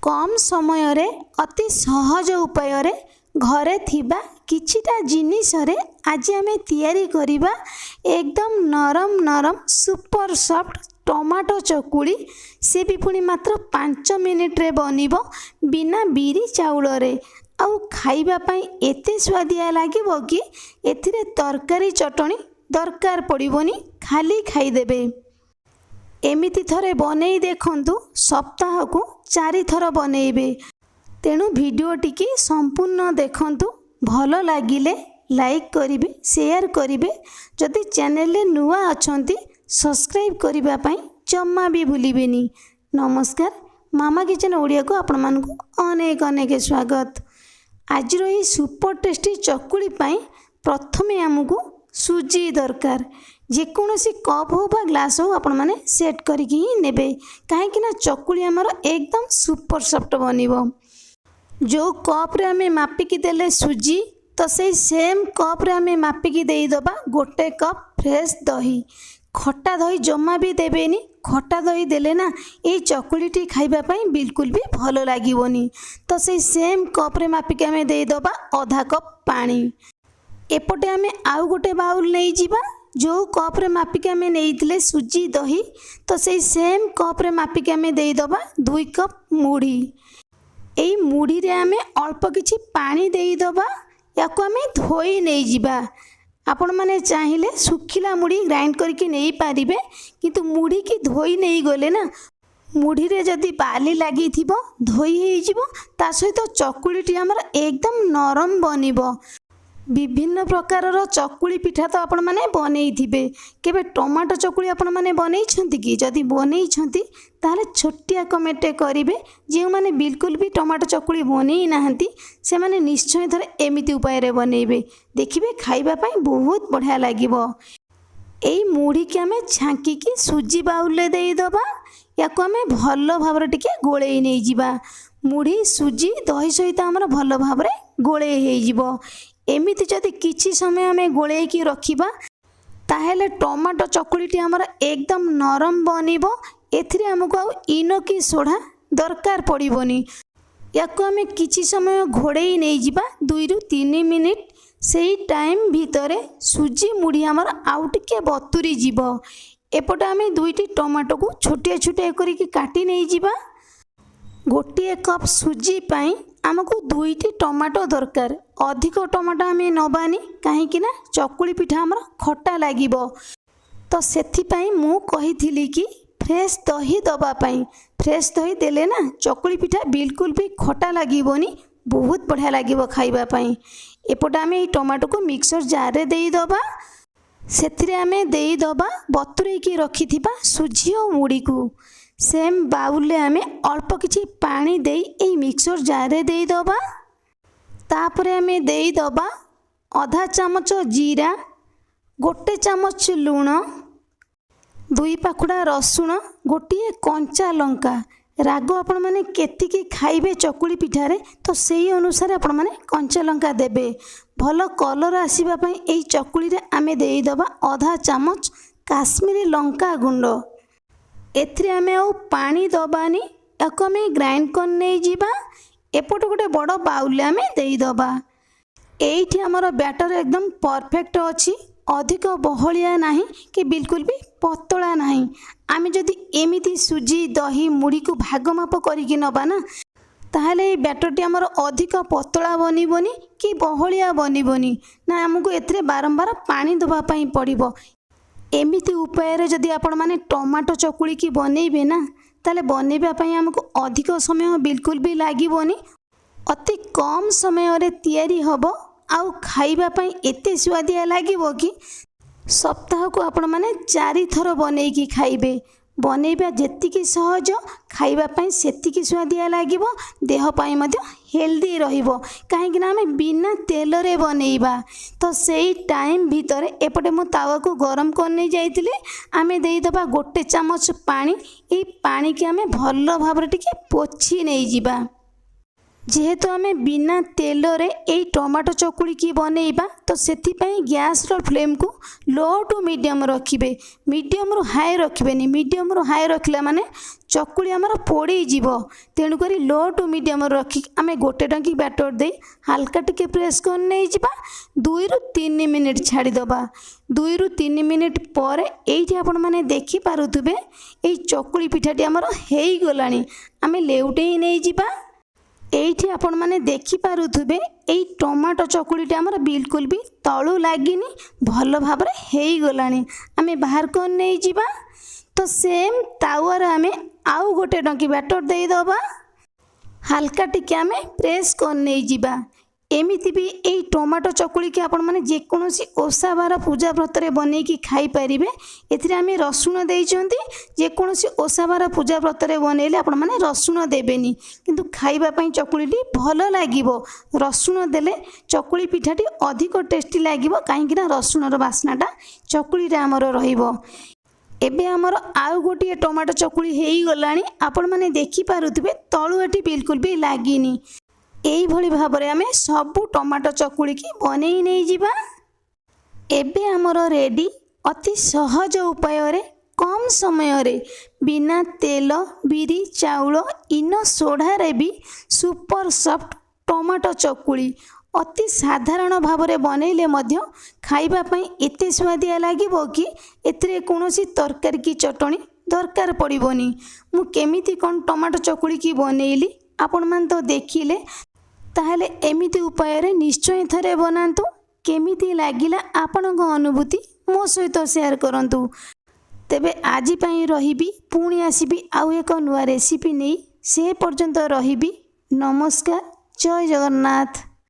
कम समय रे अति सहज उपाय रे घरे थिबा किछिटा जिनिस रे आज आमे तैयारी करिबा एकदम नरम नरम सुपर सॉफ्ट टमाटो चकुली। से भी पुणी मात्र 5 मिनिट रे बनिबो बिना बिरी चाउल रे। आउ खाइबा पई एते स्वादिया लागिबो कि एथिरे तरकारी चटणी दरकार पड़िबोनी, खाली खाइदेबे। एमिति थरे बनेई देखंतु, सप्ताह को 4 थर बनेइबे। तेणु भिडियोटी की संपूर्ण देखंतु, भलो लागिले लाइक करिबे, शेयर करिबे। जदि चैनल ले नुआ अछंती सब्सक्राइब करिबा पई जम्मा भी भूलिबेनी। नमस्कार, मामा किचन ओडिया को आपण मानकु अनेक अनेक स्वागत। आज रही सुपर टेस्टी चकुली पाई प्रथमे आमको सुजी दरकार। जेकोसी कप हो बा ग्लास हो आपण माने सेट करके ही नेबे, कहीं ना चकुली आमर एकदम सुपर सॉफ्ट बनिबो। जो कप रे आमे मापिकी देले सुजी, तो से सेम कप रे आमे मापिकी देई दबा गोटे कप फ्रेश दही। खट्टा दही जमा भी देबेनी, खट्टा दही देले ना ये चकुलीटी खाइबा पई बिल्कुल भी भलो लागिबोनी। तो से सेम कप रे मापिकी आमे देई दबा आधा कप पानी। एपटे आमे आउ गोटे बाउल नहीं जीवा, जो कप रे मापिकी आमे नेइथिले सुजी दही, तो से सेम कप रे मापिकी आमे देई दबा 2 कप मुढ़ी। एई मुढ़ी रे आमे अल्प किछि पानी देई दबा, याको आमे धोई नहीं जीवा। आपण माने चाहिले सुखिला मुढ़ी ग्राइंड करके नहीं पारिबे, किंतु मुढ़ी की धोई नहीं गले ना मुढ़ी रे जदि बाली लगी थिबो धोई हे जिवो, ता सहित चकुलीटी हमर एकदम नरम बनिबो। विभिन्न प्रकारर चकुली पिठा तो आपण माने बनेई थिबे, केबे टमाटो चकुली आपण माने बनेई छंती कि? जदि बनेई छंती ताले छोटिया कमेंट करिवे। जे माने बिल्कुल भी टमाटो चकुली बनेई नाहंती से माने निश्चय थरे एमिति उपाय रे बनेइबे, देखिबे खाइबा पई बहुत बढ़िया लागिबो। एई मुढ़ी के आमे छांकी की सुजी बाउल रे देई दबा, याको आमे भलो भाबरे टिके गोळेई नै जिबा। मुढ़ी सुजी दही सहित हमर भलो भाबरे गोळेई हे जिवो। एमिति जदि किछि समय आमे गोळेई की रखिबा, ताहेले टमाटो चकुलीटी हमर एकदम नरम बनिबो। एथिरे हमको आउ इनो की सोडा दरकार पड़िबोनी। याको आमे किछि समय घोड़ेई नै जिबा 2 रु 3 मिनिट। सेही टाइम भितरे सुजी मुढ़ी हमर आउ टिके बतुरी जिवो। एपटे आमे 2टी टमाटो को छोटिया छोटिया करिकि काटी नै जिबा। गोटे कप सुजी पाई आमको 2टी टमाटो दरकार। अधिक टमाटो आमे नबानी, कहीं ना चकुली पिठा हमर खट्टा लागिबो। तो सेथि पाई मु कहिथिली कि फ्रेश दही दबा पाई। फ्रेश दही देले ना चकुली पिठा बिल्कुल भी खट्टा लागिबोनी, बहुत बढ़िया लागिबो खाइबा पाई। एपटे आमे ई टमाटो को मिक्सर जार रे देई दबा। सेथिरे आमे देई दबा बतुरेई की रखिथिबा सुजी और मुढ़ी को। सेम बाउल रे आमे अल्प किछि पानी देई एई मिक्सर जार रे देई दबा। तापरे आमे देई दबा आधा चामच जीरा, गोटे चामच लूण, 2 पाखुड़ा रसुण, गोटे कंचा लंका। राग आपण माने केतिकी खाइबे चकुली पिठारे, तो सेही अनुसार आपण माने कंचा लंका देबे। भलो कलर आसीबा पई एई चकुली रे आमे देई दबा आधा चामच काश्मीरी लंका गुंड। एथिरे आमे आ पानी दबानी, याको आमे ग्राइंड कर नै जिबा। एपटे गोटे बड़ बाउल आमे देई दबा। एइठी हमर बैटर एकदम परफेक्ट अछि, अधिक बहलिया नाही कि बिल्कुल भी पतला नाही। आमे जदि एमिति सुजी दही मुढ़ी को भाग माप करिकि नबा ना, ताहले ए बैटरटी हमर अधिक पतला बनिबोनी कि बहलिया बनिबोनी ना, हमको एथिरे बारंबार पानी दबा पई पड़िबो। एमिति उपाय रे जदि आपण माने टमाटो चकुली की बनेइबे ना, ताले बनेबा पई हमको अधिक समय बिल्कुल भी लागिबोनी। अति कम समय रे तैयारी हबो, आउ खाइबा पई एते स्वादिया लागिबो कि सप्ताह को आपण माने 4 थर बनेइकी खाइबे। बनेइबा जेतिकी सहज, खाइबा पई सेतिकी स्वादिया लागिबो, देह पई मध्य हेल्दी रहिबो। काहेकि ना हमें बिना तेल रे बनेइबा। तो सेही टाइम भितरे एपटे मो तावा को गरम करने जाइतिले, आमे देई दबा गोटे चामच पानी। ए पानी के आमे भलो भाबरे टिके पोछि नै जिबा। जेहेतु आमे बिना तेल रे एई टमाटो चकुली की बनैबा तो सेथिपाई गैस रो फ्लेम को लो टू मीडियम रखिबे। मीडियम रु हाई रखिबेनी। मीडियम रु हाई रखिला माने चकुली आमर पोड़ी जीवो। तेणु करी लो टू मीडियम रखी आमे गोटे टंकी बैटर दे हल्का टिके प्रेस कर नै जिबा। 2 रु 3 मिनिट छाड़ी दबा। 2 रु 3 मिनिट पर एइठी आपण माने देखि पारुथुबे एई चकुली पिठाटी आमर हेई गलानी। आमे लेउटेई नै जिबा। एइठी आपण माने देखि पारुथुबे एई टमाटो चकुलीटी आमर बिल्कुल भी तळु लागिनी भल भाबरे हेई गलानी। आमे बाहर कर नै जिबा। तो सेम तावर आमे आउ गोटे टंकी बैटर दे दबा। हल्का टिके आमे प्रेस कर नै जिबा। एमिति भी एई टमाटो चकुली के आपण माने जेकोनोसी ओसा बार पूजा व्रत रे बनै की खाई परिबे। एथिरे आमे रसुण देइचंती। जेकोनोसी ओसा बार पूजा व्रत रे बनेले आपण माने रसुण देबेनी किंतु खाइबा पई चकुलीटी भल लागिवो। रसुण देले चकुली पिठाटी अधिक टेस्टी लागिवो काहेकि ना रसुणर बास्नाटा चकुली रे हमर रहिवो। एबे हमर आउ गोटे टमाटो चकुली हेई गलानी। आपण माने देखि पारुथिबे तळु एठी बिल्कुल भी लागिनी। एई भली भाबरे आमे सबु टमाटो चकुली की बनेई नै जिबा। एबे हमर रेडी अति सहज उपाय रे कम समय रे बिना तेल बिरी चाउल इनो सोढ़ा रे भी सुपर सॉफ्ट टमाटो चकुली अति साधारण भावरे बनैले मध्य खाइबा पई एते स्वादिया लागिबो कि एथिरे कोनोसी तरकारी की चटणी दरकार पड़िबोनी। मु केमिति कोन टमाटो चकुली की बनैली आपण मान तो देखिले ताहले एमिति उपाय रे निश्चय थरे बनांतु। केमिति लागिला आपनक अनुभूति मो सहित शेयर करंतु। तेबे आजि पई रहिबी पुणी आसीबी आउ एक नुआ रेसिपी नै। से पर्यंत रहिबी। नमस्कार। जय जगन्नाथ।